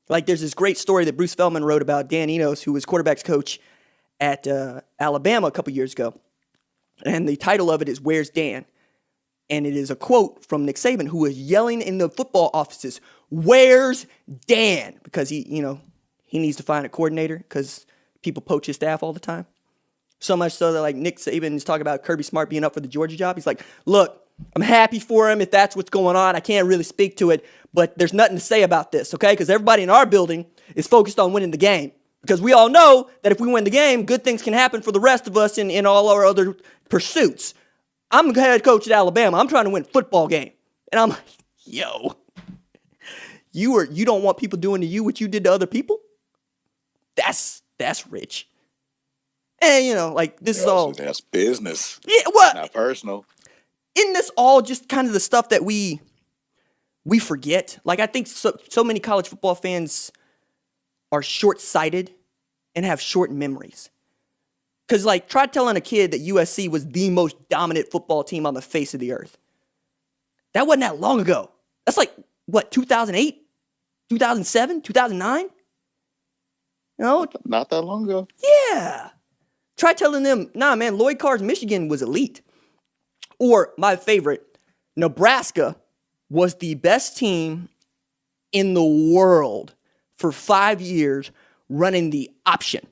Like, there's this great story that Bruce Feldman wrote about Dan Enos, who was quarterback's coach at Alabama a couple years ago. And the title of it is Where's Dan? And it is a quote from Nick Saban, who was yelling in the football offices, "Where's Dan?" Because he needs to find a coordinator because people poach his staff all the time. So much so that, like, Nick Saban is talking about Kirby Smart being up for the Georgia job. He's like, look, I'm happy for him if that's what's going on. I can't really speak to it, but there's nothing to say about this, okay? Because everybody in our building is focused on winning the game. Because we all know that if we win the game, good things can happen for the rest of us in all our other pursuits. I'm the head coach at Alabama. I'm trying to win a football game. And I'm like, yo, you don't want people doing to you what you did to other people? That's rich. And, like, this is all... That's business. Yeah, what? Not personal. Isn't this all just kind of the stuff that we forget? Like, I think so many college football fans are short-sighted and have short memories. Because, like, try telling a kid that USC was the most dominant football team on the face of the earth. That wasn't that long ago. That's like, what, 2008? 2007? 2009? Not that long ago. Yeah. Try telling them, nah, man, Lloyd Carr's Michigan was elite. Or, my favorite, Nebraska was the best team in the world for 5 years running the option.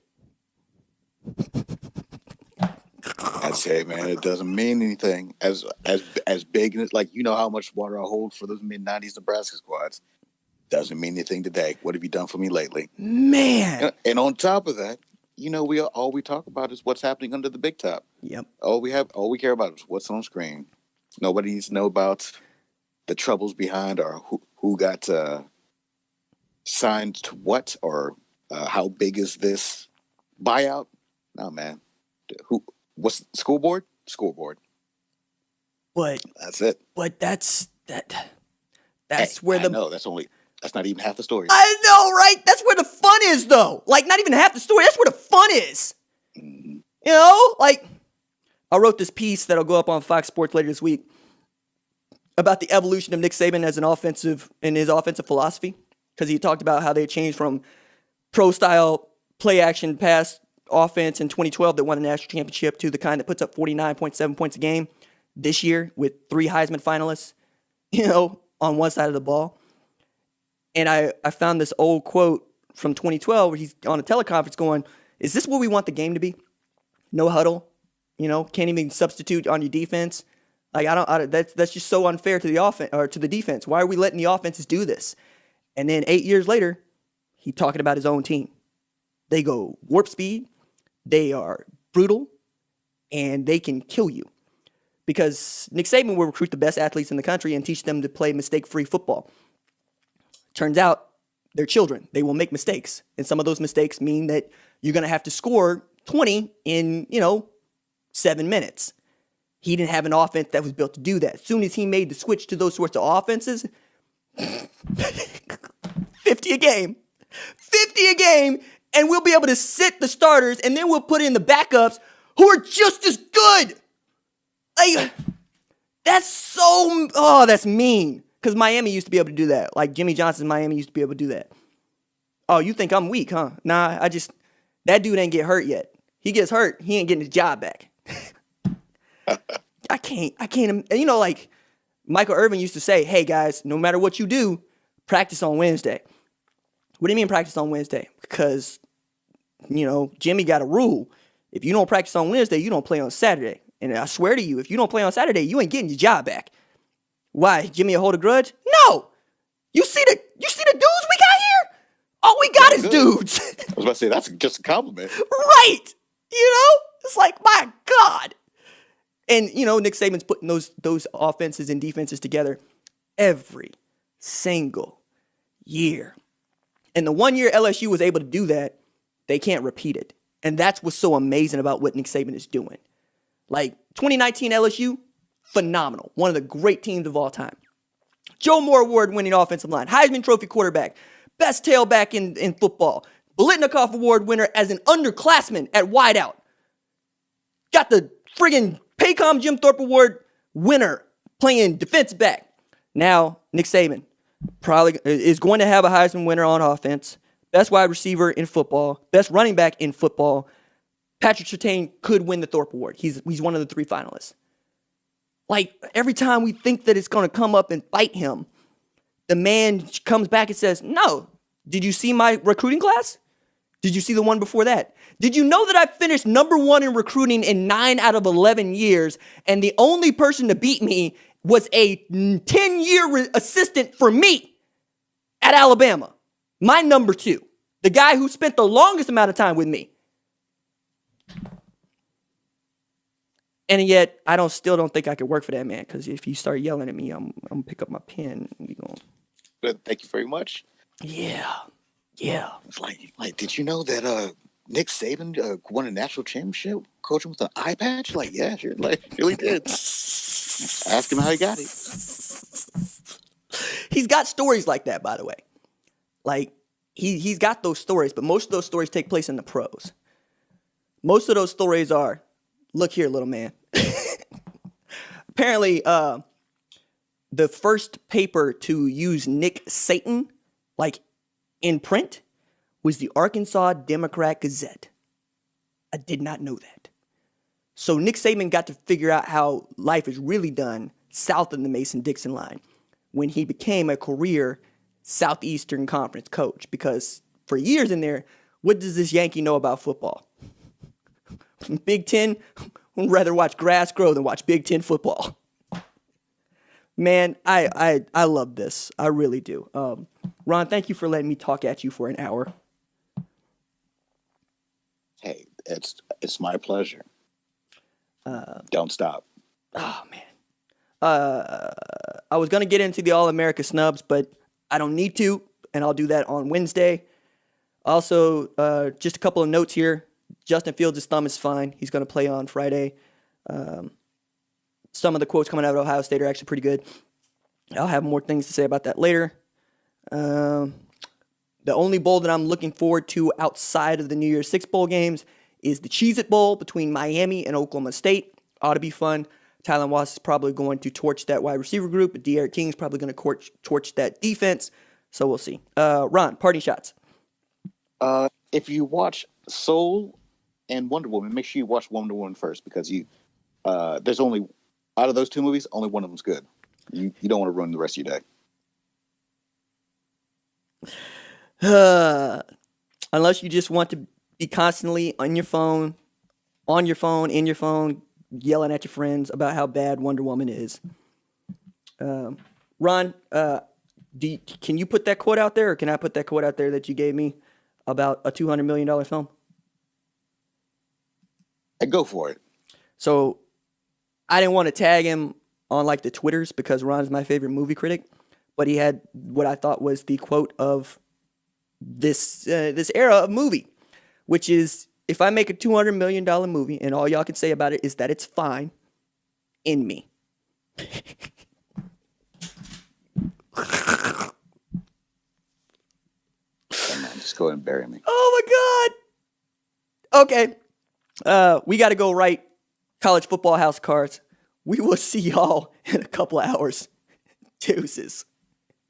I'd say, man, it doesn't mean anything. As big as, like, how much water I hold for those mid-90s Nebraska squads. Doesn't mean anything today. What have you done for me lately? Man. And on top of that, all we talk about is what's happening under the big top. Yep. All we care about is what's on screen. Nobody needs to know about the troubles behind or who got signed to what or how big is this buyout. No, man. What's the school board? School board. But that's it. But that's where the... No, that's not even half the story. I know, right? That's where the fun is, though. Like, not even half the story. That's where the fun is. Mm-hmm. Like, I wrote this piece that'll go up on Fox Sports later this week about the evolution of Nick Saban as his offensive philosophy. Because he talked about how they changed from pro-style play-action pass offense in 2012 that won a national championship to the kind that puts up 49.7 points a game this year with 3 Heisman finalists, on one side of the ball. And I found this old quote from 2012 where he's on a teleconference going, is this what we want the game to be? No huddle, can't even substitute on your defense. Like, that's just so unfair to the offense or to the defense. Why are we letting the offenses do this? And then 8 years later, he's talking about his own team. They go warp speed, they are brutal, and they can kill you. Because Nick Saban will recruit the best athletes in the country and teach them to play mistake-free football. Turns out they're children. They will make mistakes. And some of those mistakes mean that you're going to have to score 20 in, 7 minutes. He didn't have an offense that was built to do that. As soon as he made the switch to those sorts of offenses, 50 a game, and we'll be able to sit the starters, and then we'll put in the backups who are just as good. Like, that's mean. Because Miami used to be able to do that. Like, Jimmy Johnson's Miami used to be able to do that. Oh, you think I'm weak, huh? Nah, that dude ain't get hurt yet. He gets hurt, he ain't getting his job back. I can't, like, Michael Irvin used to say, hey, guys, no matter what you do, practice on Wednesday. What do you mean practice on Wednesday? Because, Jimmy got a rule. If you don't practice on Wednesday, you don't play on Saturday. And I swear to you, if you don't play on Saturday, you ain't getting your job back. Why? Jimmy hold a grudge? No. You see the dudes we got here? All we got is dudes. I was about to say, that's just a compliment. Right. It's like, my God. And, Nick Saban's putting those offenses and defenses together every single year. And the 1 year LSU was able to do that, they can't repeat it. And that's what's so amazing about what Nick Saban is doing. Like, 2019 LSU, phenomenal. One of the great teams of all time. Joe Moore Award-winning offensive line. Heisman Trophy quarterback. Best tailback in football. Biletnikoff Award winner as an underclassman at wideout. Got the friggin' Paycom Jim Thorpe Award winner playing defense back. Now, Nick Saban. probably is going to have a Heisman winner on offense. Best wide receiver in football. Best running back in football. Patrick Surtain could win the Thorpe Award. He's one of the 3 finalists. Like, every time we think that it's going to come up and bite him, the man comes back and says, no. Did you see my recruiting class? Did you see the one before that? Did you know that I finished number 1 in recruiting in 9 out of 11 years, and the only person to beat me was a 10-year assistant for me at Alabama? My number 2. The guy who spent the longest amount of time with me. And yet, I still don't think I could work for that man, because if you start yelling at me, I'm going to pick up my pen and we going. But thank you very much. Yeah. It's like, did you know that Nick Saban won a national championship coaching with an eye patch? Like, yeah, sure, like, really did. Ask him how he got it. He's got stories like that, by the way. Like, he's got those stories, but most of those stories take place in the pros. Most of those stories are, look here, little man. Apparently, the first paper to use Nick Saban, like, in print, was the Arkansas Democrat Gazette. I did not know that. So Nick Saban got to figure out how life is really done south of the Mason-Dixon line when he became a career Southeastern Conference coach. Because for years in there, what does this Yankee know about football? Big Ten, would rather watch grass grow than watch Big Ten football. Man, I love this. I really do. Ron, thank you for letting me talk at you for an hour. Hey, it's my pleasure. Don't stop. Oh, man. I was going to get into the All-America snubs, but I don't need to, and I'll do that on Wednesday. Also, just a couple of notes here. Justin Fields' thumb is fine. He's going to play on Friday. Some of the quotes coming out of Ohio State are actually pretty good. I'll have more things to say about that later. The only bowl that I'm looking forward to outside of the New Year's Six bowl games is the Cheez-It Bowl between Miami and Oklahoma State. Ought to be fun. Tylan Wass is probably going to torch that wide receiver group, but De'Aaron King is probably going to torch that defense. So we'll see. Ron, parting shots. If you watch Soul and Wonder Woman, make sure you watch Wonder Woman first, because there's only, out of those 2 movies, only one of them's good. You don't want to ruin the rest of your day. Unless you just want to be constantly on your phone, in your phone, yelling at your friends about how bad Wonder Woman is. Ron, can you put that quote out there, or can I put that quote out there that you gave me about a $200 million film? And go for it. So I didn't want to tag him on like the Twitters because Ron's my favorite movie critic, but he had what I thought was the quote of this era of movie, which is, if I make a $200 million movie and all y'all can say about it is that it's fine, in me. Come on, just go ahead and bury me. Oh my God. Okay. We got to go write college football house cards. We will see y'all in a couple of hours. Deuces.